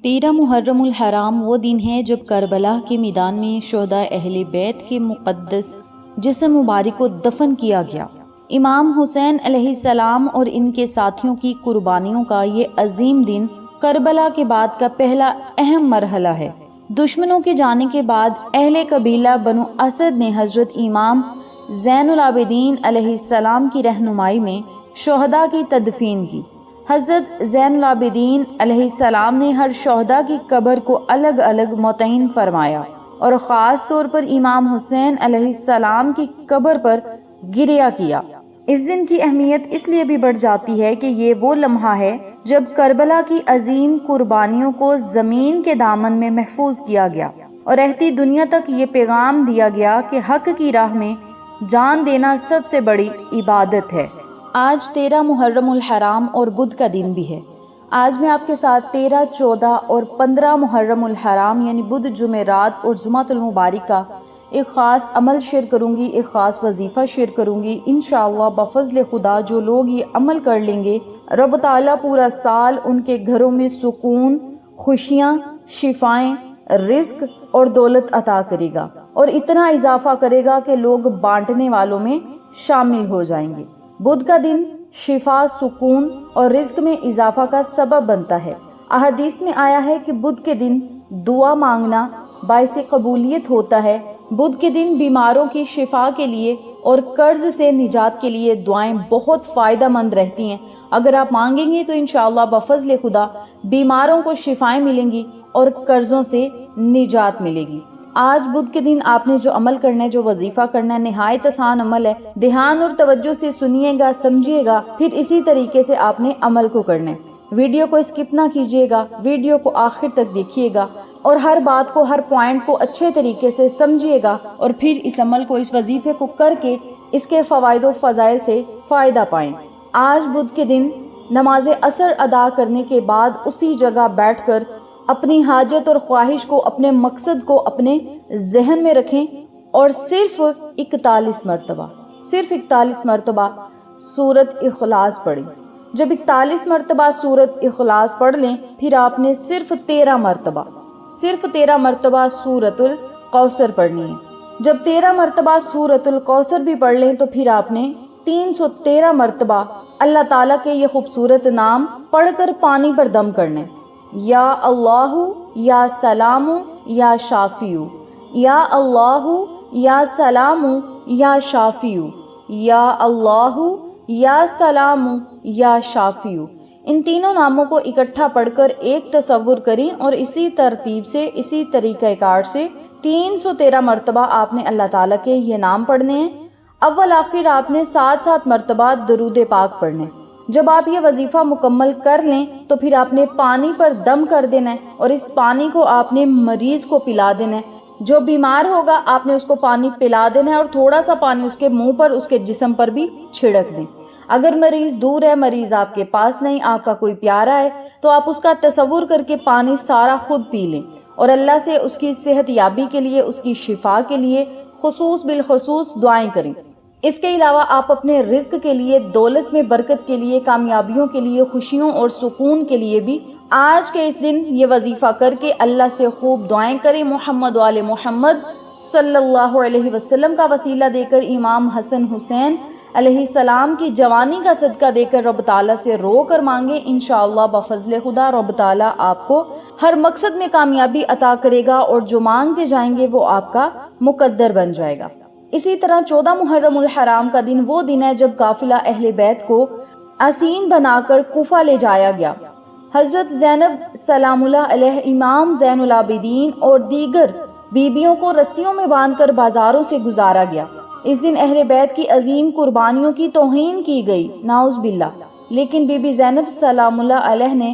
13 محرم الحرام وہ دن ہے جب کربلا کے میدان میں شہداء اہل بیت کے مقدس جسم مبارک کو دفن کیا گیا۔ امام حسین علیہ السلام اور ان کے ساتھیوں کی قربانیوں کا یہ عظیم دن کربلا کے بعد کا پہلا اہم مرحلہ ہے۔ دشمنوں کے جانے کے بعد اہل قبیلہ بنو اسد نے حضرت امام زین العابدین علیہ السلام کی رہنمائی میں شہداء کی تدفین کی۔ حضرت زین العابدین علیہ السلام نے ہر شہداء کی قبر کو الگ الگ متعین فرمایا اور خاص طور پر امام حسین علیہ السلام کی قبر پر گریہ کیا۔ اس دن کی اہمیت اس لیے بھی بڑھ جاتی ہے کہ یہ وہ لمحہ ہے جب کربلا کی عظیم قربانیوں کو زمین کے دامن میں محفوظ کیا گیا اور رہتی دنیا تک یہ پیغام دیا گیا کہ حق کی راہ میں جان دینا سب سے بڑی عبادت ہے۔ آج 13 محرم الحرام اور بدھ کا دن بھی ہے۔ آج میں آپ کے ساتھ 13، 14 اور 15 محرم الحرام یعنی بدھ، جمعرات اور جمعۃ المبارک کا ایک خاص عمل شیئر کروں گی، ایک خاص وظیفہ شیئر کروں گی۔ انشاءاللہ بفضل خدا جو لوگ یہ عمل کر لیں گے، رب تعالیٰ پورا سال ان کے گھروں میں سکون، خوشیاں، شفائیں، رزق اور دولت عطا کرے گا اور اتنا اضافہ کرے گا کہ لوگ بانٹنے والوں میں شامل ہو جائیں گے۔ بدھ کا دن شفا، سکون اور رزق میں اضافہ کا سبب بنتا ہے۔ احادیث میں آیا ہے کہ بدھ کے دن دعا مانگنا باعث قبولیت ہوتا ہے۔ بدھ کے دن بیماروں کی شفا کے لیے اور قرض سے نجات کے لیے دعائیں بہت فائدہ مند رہتی ہیں۔ اگر آپ مانگیں گے تو انشاءاللہ بفضل خدا بیماروں کو شفائیں ملیں گی اور قرضوں سے نجات ملے گی۔ آج بدھ کے دن آپ نے جو عمل کرنا ہے، جو وظیفہ کرنا ہے، نہایت آسان عمل ہے۔ دھیان اور توجہ سے سنیے گا، سمجھیے گا، پھر اسی طریقے سے آپ نے عمل کو کرنا ہے۔ ویڈیو کو اسکپ نہ کیجیے گا، ویڈیو کو آخر تک دیکھیے گا اور ہر بات کو، ہر پوائنٹ کو اچھے طریقے سے سمجھیے گا اور پھر اس عمل کو، اس وظیفے کو کر کے اس کے فوائد و فضائل سے فائدہ پائیں۔ آج بدھ کے دن نماز عصر ادا کرنے کے بعد اسی جگہ بیٹھ کر اپنی حاجت اور خواہش کو، اپنے مقصد کو اپنے ذہن میں رکھیں اور صرف 41 مرتبہ سورۃ اخلاص پڑھیں۔ جب 41 مرتبہ سورۃ اخلاص پڑھ لیں، پھر آپ نے صرف 13 مرتبہ سورۃ الکوثر پڑھنی ہے۔ جب 13 مرتبہ سورۃ الکوثر بھی پڑھ لیں تو پھر آپ نے 313 مرتبہ اللہ تعالیٰ کے یہ خوبصورت نام پڑھ کر پانی پر دم کرنے: یا اللہ یا سلام یا شافیو، یا اللہ یا سلام یا شافیو، یا اللہ یا سلام یا شافیو۔ ان تینوں ناموں کو اکٹھا پڑھ کر ایک تصور کریں اور اسی ترتیب سے، اسی طریقہ کار سے 313 مرتبہ آپ نے اللہ تعالیٰ کے یہ نام پڑھنے ہیں۔ اول آخر آپ نے 7 مرتبہ درود پاک پڑھنے۔ جب آپ یہ وظیفہ مکمل کر لیں تو پھر آپ نے پانی پر دم کر دینا ہے اور اس پانی کو آپ نے مریض کو پلا دینا ہے۔ جو بیمار ہوگا آپ نے اس کو پانی پلا دینا ہے اور تھوڑا سا پانی اس کے منہ پر، اس کے جسم پر بھی چھڑک دیں۔ اگر مریض دور ہے، مریض آپ کے پاس نہیں، آپ کا کوئی پیارا ہے، تو آپ اس کا تصور کر کے پانی سارا خود پی لیں اور اللہ سے اس کی صحت یابی کے لیے، اس کی شفا کے لیے بالخصوص دعائیں کریں۔ اس کے علاوہ آپ اپنے رزق کے لیے، دولت میں برکت کے لیے، کامیابیوں کے لیے، خوشیوں اور سکون کے لیے بھی آج کے اس دن یہ وظیفہ کر کے اللہ سے خوب دعائیں کریں۔ محمد و آل محمد صلی اللہ علیہ وسلم کا وسیلہ دے کر، امام حسن حسین علیہ السلام کی جوانی کا صدقہ دے کر رب تعالیٰ سے رو کر مانگے۔ انشاءاللہ بفضل خدا رب تعالیٰ آپ کو ہر مقصد میں کامیابی عطا کرے گا اور جو مانگتے جائیں گے وہ آپ کا مقدر بن جائے گا۔ اسی طرح 14 محرم الحرام کا دن وہ دن ہے جب قافلہ اہل بیت کو اسیر بنا کر کوفہ لے جایا گیا۔ حضرت زینب سلام اللہ علیہ، امام زین العابدین اور دیگر بیبیوں کو رسیوں میں باندھ کر بازاروں سے گزارا گیا۔ اس دن اہل بیت کی عظیم قربانیوں کی توہین کی گئی، نعوذ باللہ، لیکن بی بی زینب سلام اللہ علیہ نے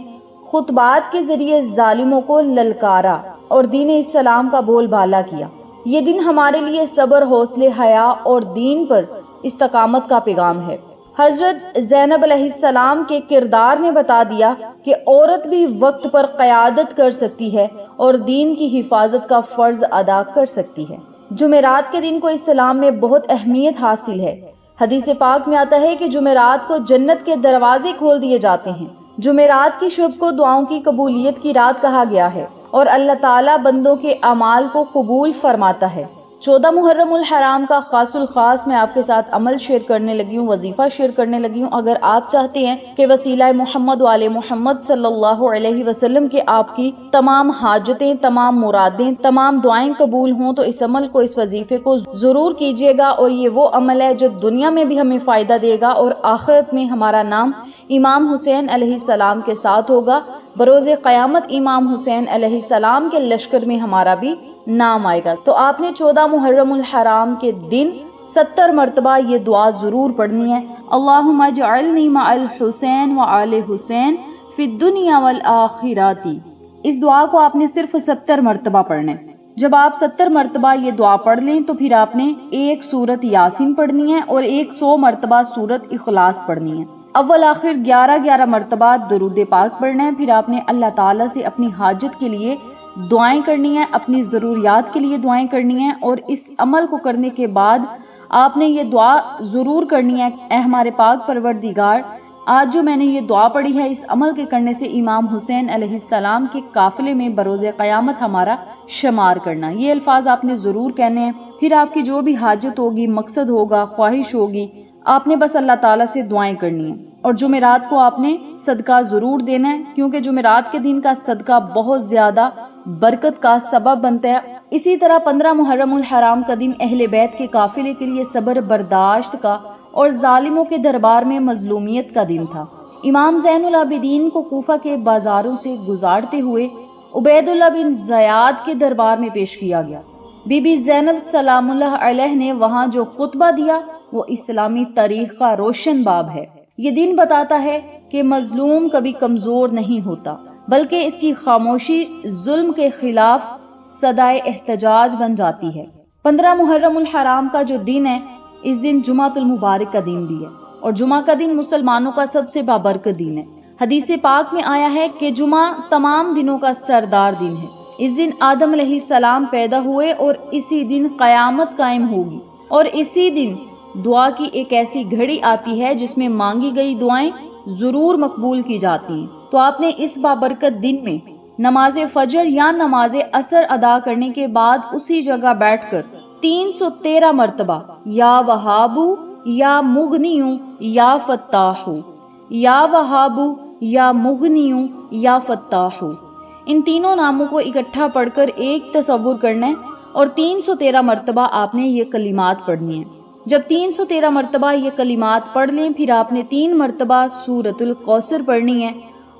خطبات کے ذریعے ظالموں کو للکارا اور دین اسلام کا بول بالا کیا۔ یہ دن ہمارے لیے صبر، حوصلے، حیا اور دین پر استقامت کا پیغام ہے۔ حضرت زینب علیہ السلام کے کردار نے بتا دیا کہ عورت بھی وقت پر قیادت کر سکتی ہے اور دین کی حفاظت کا فرض ادا کر سکتی ہے۔ جمعرات کے دن کو اسلام میں بہت اہمیت حاصل ہے۔ حدیث پاک میں آتا ہے کہ جمعرات کو جنت کے دروازے کھول دیے جاتے ہیں۔ جمعرات کی شب کو دعاؤں کی قبولیت کی رات کہا گیا ہے اور اللہ تعالیٰ بندوں کے اعمال کو قبول فرماتا ہے۔ 14 محرم الحرام کا خاص الخاص میں آپ کے ساتھ عمل شیئر کرنے لگی ہوں، وظیفہ شیئر کرنے لگی ہوں۔ اگر آپ چاہتے ہیں کہ وسیلہ محمد و آل محمد صلی اللہ علیہ وسلم کے آپ کی تمام حاجتیں، تمام مرادیں، تمام دعائیں قبول ہوں تو اس عمل کو، اس وظیفے کو ضرور کیجیے گا، اور یہ وہ عمل ہے جو دنیا میں بھی ہمیں فائدہ دے گا اور آخرت میں ہمارا نام امام حسین علیہ السلام کے ساتھ ہوگا۔ بروز قیامت امام حسین علیہ السلام کے لشکر میں ہمارا بھی نام آئے گا۔ تو آپ نے 14 محرم الحرام کے دن 70 مرتبہ یہ دعا ضرور پڑھنی ہے۔ اللہم اجعلنی مع الحسین و آل حسین فی الدنیا والآخرات۔ اس دعا کو آپ نے صرف 70 مرتبہ پڑھنا ہے۔ جب آپ 70 مرتبہ یہ دعا پڑھ لیں تو پھر آپ نے ایک سورت یاسین پڑھنی ہے اور 100 مرتبہ سورت اخلاص پڑھنی ہے۔ اول آخر 11 مرتبہ درود پاک پڑھنا ہے۔ پھر آپ نے اللہ تعالیٰ سے اپنی حاجت کے لیے دعائیں کرنی ہیں، اپنی ضروریات کے لیے دعائیں کرنی ہیں، اور اس عمل کو کرنے کے بعد آپ نے یہ دعا ضرور کرنی ہے، اے ہمارے پاک پروردگار، آج جو میں نے یہ دعا پڑھی ہے، اس عمل کے کرنے سے امام حسین علیہ السلام کے قافلے میں بروز قیامت ہمارا شمار کرنا۔ یہ الفاظ آپ نے ضرور کہنے ہیں۔ پھر آپ کی جو بھی حاجت ہوگی، مقصد ہوگا، خواہش ہوگی، آپ نے بس اللہ تعالیٰ سے دعائیں کرنی ہیں۔ اور جمعرات کو آپ نے صدقہ ضرور دینا ہے، کیونکہ جمعرات کے دن کا صدقہ بہت زیادہ برکت کا سبب بنتا ہے۔ اسی طرح 15 محرم الحرام کا دن اہل بیت کے قافلے کے لیے صبر برداشت کا اور ظالموں کے دربار میں مظلومیت کا دن تھا۔ امام زین العابدین کو کوفہ کے بازاروں سے گزارتے ہوئے عبید اللہ بن زیاد کے دربار میں پیش کیا گیا۔ بی بی زینب سلام اللہ علیہ نے وہاں جو خطبہ دیا وہ اسلامی تاریخ کا روشن باب ہے۔ یہ دن بتاتا ہے کہ مظلوم کبھی کمزور نہیں ہوتا، بلکہ اس کی خاموشی ظلم کے خلاف صدائے احتجاج بن جاتی ہے۔ 15 محرم الحرام کا جو دن ہے، اس دن جمعۃ المبارک کا دن بھی ہے، اور جمعہ کا دن مسلمانوں کا سب سے بابرکت دن ہے۔ حدیث پاک میں آیا ہے کہ جمعہ تمام دنوں کا سردار دن ہے۔ اس دن آدم علیہ السلام پیدا ہوئے اور اسی دن قیامت قائم ہوگی، اور اسی دن دعا کی ایک ایسی گھڑی آتی ہے جس میں مانگی گئی دعائیں ضرور مقبول کی جاتی ہیں۔ تو آپ نے اس بابرکت دن میں نماز فجر یا نماز عصر ادا کرنے کے بعد اسی جگہ بیٹھ کر 313 مرتبہ یا وہابو یا مغنیوں یا فتاحو، یا وہابو یا مغنیوں یا فتاحو، ان تینوں ناموں کو اکٹھا پڑھ کر ایک تصور کرنا ہے، اور 313 مرتبہ آپ نے یہ کلمات پڑھنی ہیں۔ جب 313 مرتبہ یہ کلمات پڑھ لیں، پھر آپ نے 3 مرتبہ سورۃ الکوثر پڑھنی ہے،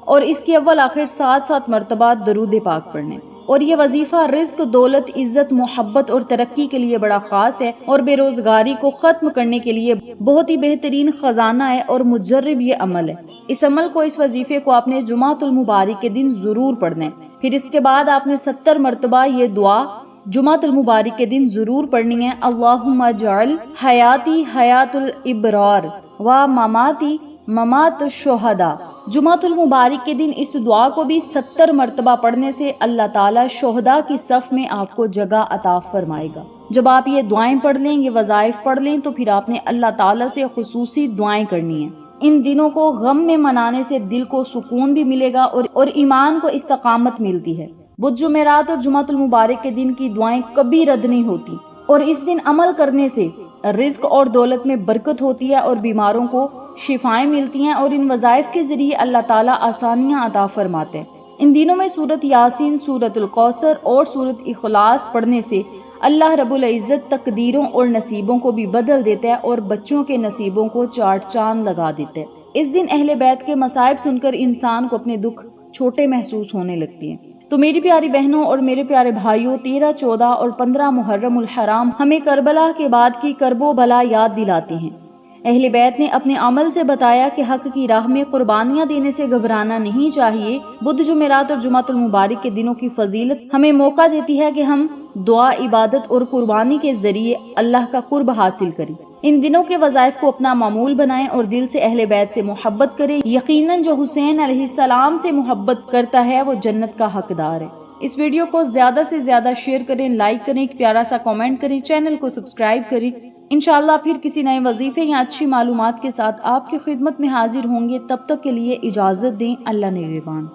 اور اس کے اول آخر 7 مرتبہ درود پاک پڑھنے۔ اور یہ وظیفہ رزق، دولت، عزت، محبت اور ترقی کے لیے بڑا خاص ہے، اور بے روزگاری کو ختم کرنے کے لیے بہت ہی بہترین خزانہ ہے اور مجرب یہ عمل ہے۔ اس عمل کو، اس وظیفے کو آپ نے جمعۃ المبارک کے دن ضرور پڑھنا ہے۔ پھر اس کے بعد آپ نے 70 مرتبہ یہ دعا جمعۃ المبارک کے دن ضرور پڑھنی ہے۔ اللہم اجعل حیاتی حیات الابرار و مماتی ممات الشہداء۔ جمعۃ المبارک کے دن اس دعا کو بھی 70 مرتبہ پڑھنے سے اللہ تعالیٰ شہداء کی صف میں آپ کو جگہ عطا فرمائے گا۔ جب آپ یہ دعائیں پڑھ لیں، یہ وظائف پڑھ لیں، تو پھر آپ نے اللہ تعالیٰ سے خصوصی دعائیں کرنی ہیں۔ ان دنوں کو غم میں منانے سے دل کو سکون بھی ملے گا اور ایمان کو استقامت ملتی ہے۔ بدھ، جمعرات اور جمعۃ المبارک کے دن کی دعائیں کبھی رد نہیں ہوتی، اور اس دن عمل کرنے سے رزق اور دولت میں برکت ہوتی ہے اور بیماروں کو شفائیں ملتی ہیں، اور ان وظائف کے ذریعے اللہ تعالیٰ آسانیاں عطا فرماتے ہیں۔ ان دنوں میں سورت یاسین، سورت الکوثر اور سورت اخلاص پڑھنے سے اللہ رب العزت تقدیروں اور نصیبوں کو بھی بدل دیتا ہے اور بچوں کے نصیبوں کو چاٹ چاند لگا دیتا ہے۔ اس دن اہل بیت کے مصائب سن کر انسان کو اپنے دکھ چھوٹے محسوس ہونے لگتے ہیں۔ تو میری پیاری بہنوں اور میرے پیارے بھائیوں، 13، 14 اور 15 محرم الحرام ہمیں کربلا کے بعد کی کرب و بلا یاد دلاتی ہیں۔ اہل بیت نے اپنے عمل سے بتایا کہ حق کی راہ میں قربانیاں دینے سے گھبرانا نہیں چاہیے۔ بدھ، جمعرات اور جمعۃ المبارک کے دنوں کی فضیلت ہمیں موقع دیتی ہے کہ ہم دعا، عبادت اور قربانی کے ذریعے اللہ کا قرب حاصل کریں۔ ان دنوں کے وظائف کو اپنا معمول بنائیں اور دل سے اہل بیت سے محبت کریں۔ یقیناً جو حسین علیہ السلام سے محبت کرتا ہے وہ جنت کا حقدار ہے۔ اس ویڈیو کو زیادہ سے زیادہ شیئر کریں، لائک کریں، ایک پیارا سا کامنٹ کریں، چینل کو سبسکرائب کریں۔ انشاءاللہ پھر کسی نئے وظیفے یا اچھی معلومات کے ساتھ آپ کی خدمت میں حاضر ہوں گے. تب تک کے لیے اجازت دیں. اللہ نگہبان.